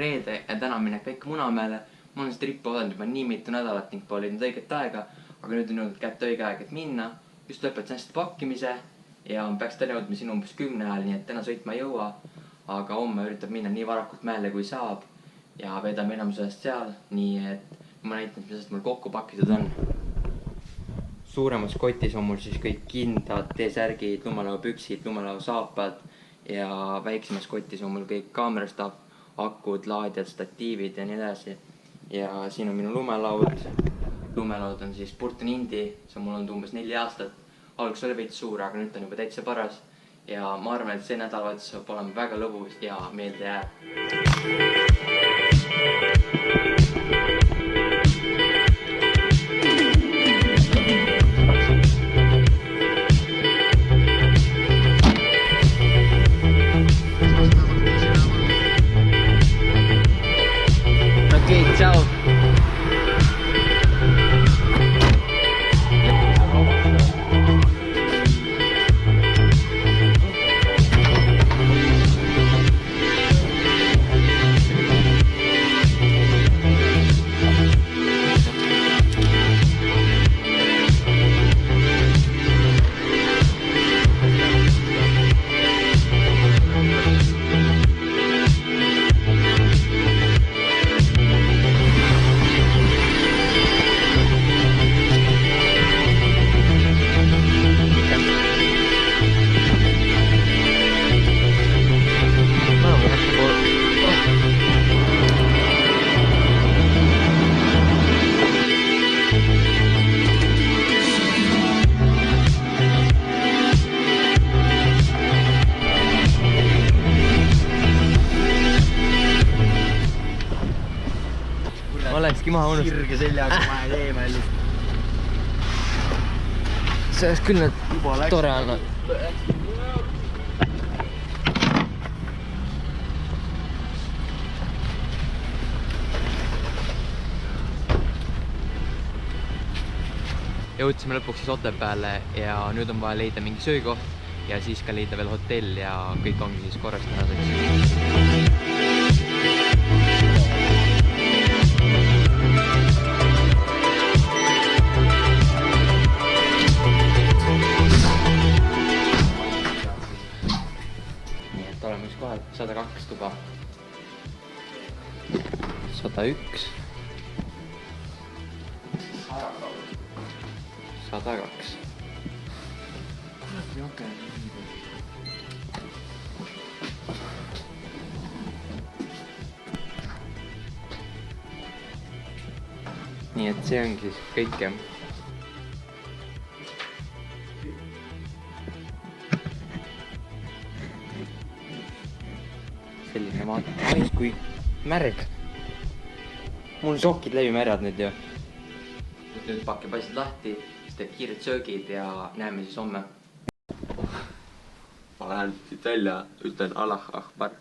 reede ja täna minek kõik Munamäele. Ma olen seda rippu oodanud juba nii mitu nädalat ning pole leidnud õiget aega, aga nüüd on jõudnud kätte õige aeg, et minna. Just lõpetasin hästi pakkimise ja peaks täna jõudma siin umbes 10 ajal, nii et täna sõitma ei jõua. Aga homme üritab minna nii varakult mäele kui saab ja veedame enamusest seal, nii et ma näitan, mis mul kokku pakitud on. Suuremas kotis on mul siis kõik kindad, T-särgid, lumelauapüksid, lumelaosaapad ja väiksemas kotis on mul kõik kaamerastav, akud, laadjad, statiivid ja nii edasi. Ja siin on minu lumelaud. Lumelaud on siis Burton Indi, see on mul olnud umbes 4 aastat. Alguses oli veits suur, aga nüüd on juba täitsa paras. Ja ma arvan, et see nädalavahetus saab olema väga lõbus ja meelde jääb. Ciao. Olekski maha unust. Sirge seljaga maja eemal. See oleks küll nüüd tore olnud. Jõudsime lõpuks siis Otepääle ja nüüd on vaja leida mingi söögikoht ja siis ka leida veel hotell ja kõik ongi siis korras tänaseks. Oleme üks kohal, 102 tuba. 101. 102. Nii et see ongi siis kõik. Selline vaata, ais kui märg. Mul sokid läbi märjad nüüd ju. Nüüd pakib asjad lahti, siis teeb kiired söögid ja näeme siis homme. Ma lähen siit välja, ütlen Allah Akbar.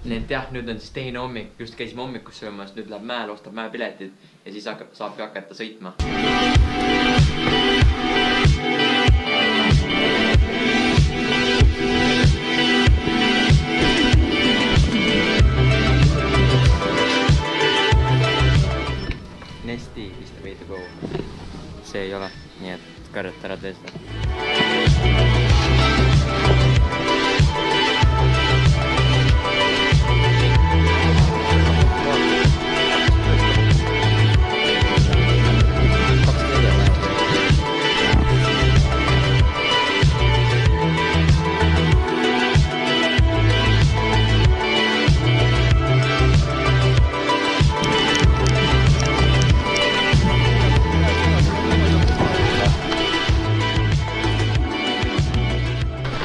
Nii et jah, nüüd on siis teine hommik, just käisime hommikus söömas, nüüd läheb mäele, ostab mäepiletid ja siis saabki hakata sõitma. Nesti is the way to go. See ei ole, nii et karjata ära tee seda.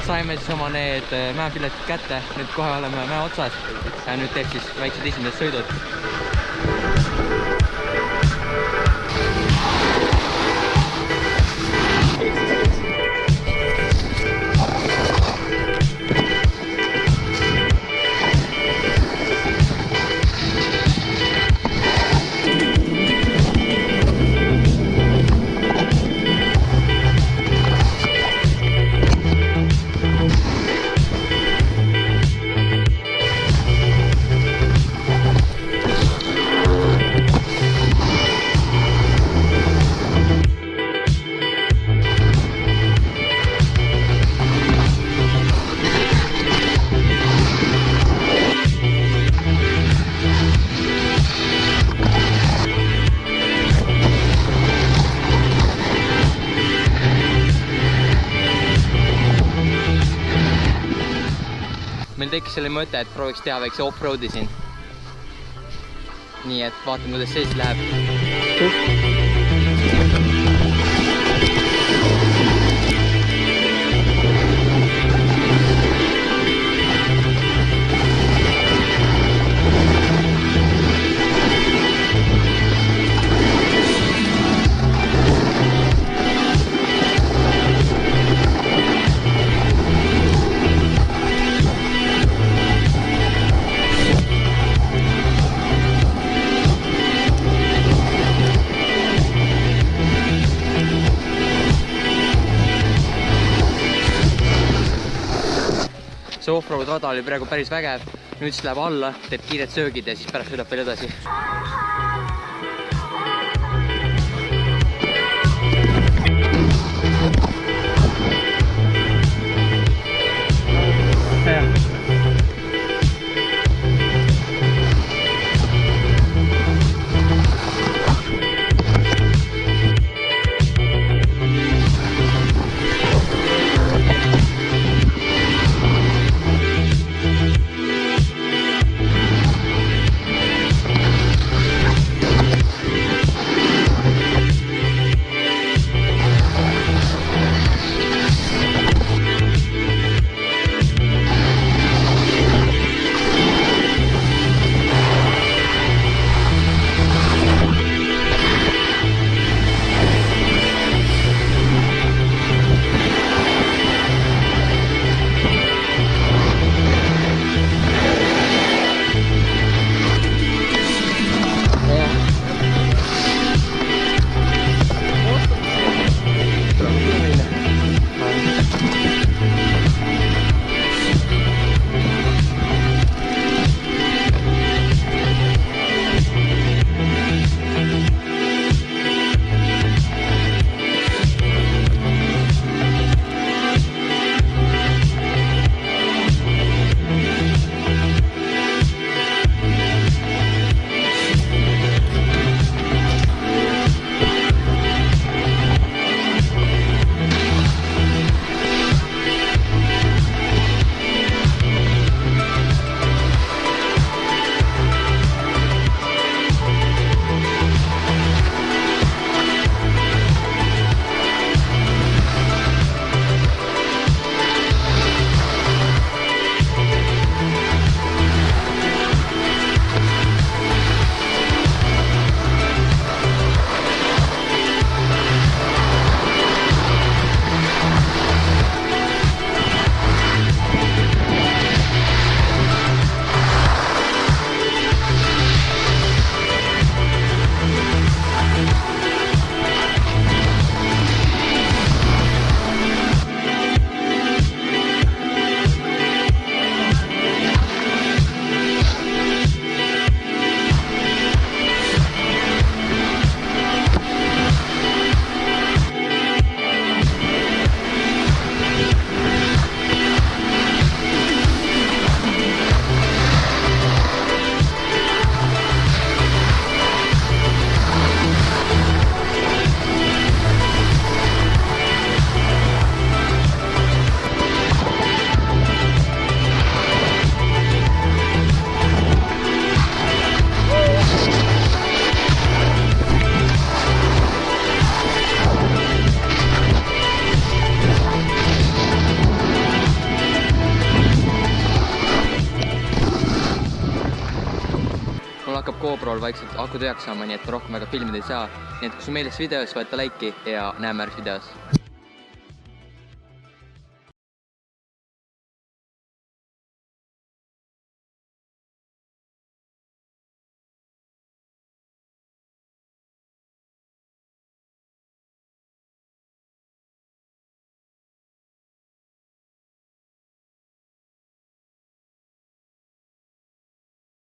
Saime siis oma need mäepiletid kätte, nüüd kohe oleme mäe otsas ja nüüd teeb siis väiksed esimesed sõidud. tekkis selle mõte, et prooviks teha väikse off-road'i siin. Nii et vaatame, kuidas see siis läheb. See off-road rada oli praegu päris vägev, nüüd siis läheb alla, teeb kiired söögid ja siis pärast sõidab veel edasi. Mul hakkab GoPro'l vaikselt aku tühjaks saama, nii et ma rohkem väga filmida ei saa. Nii et kui sul meeldis video, siis vaata laiki ja näeme järgmises videos.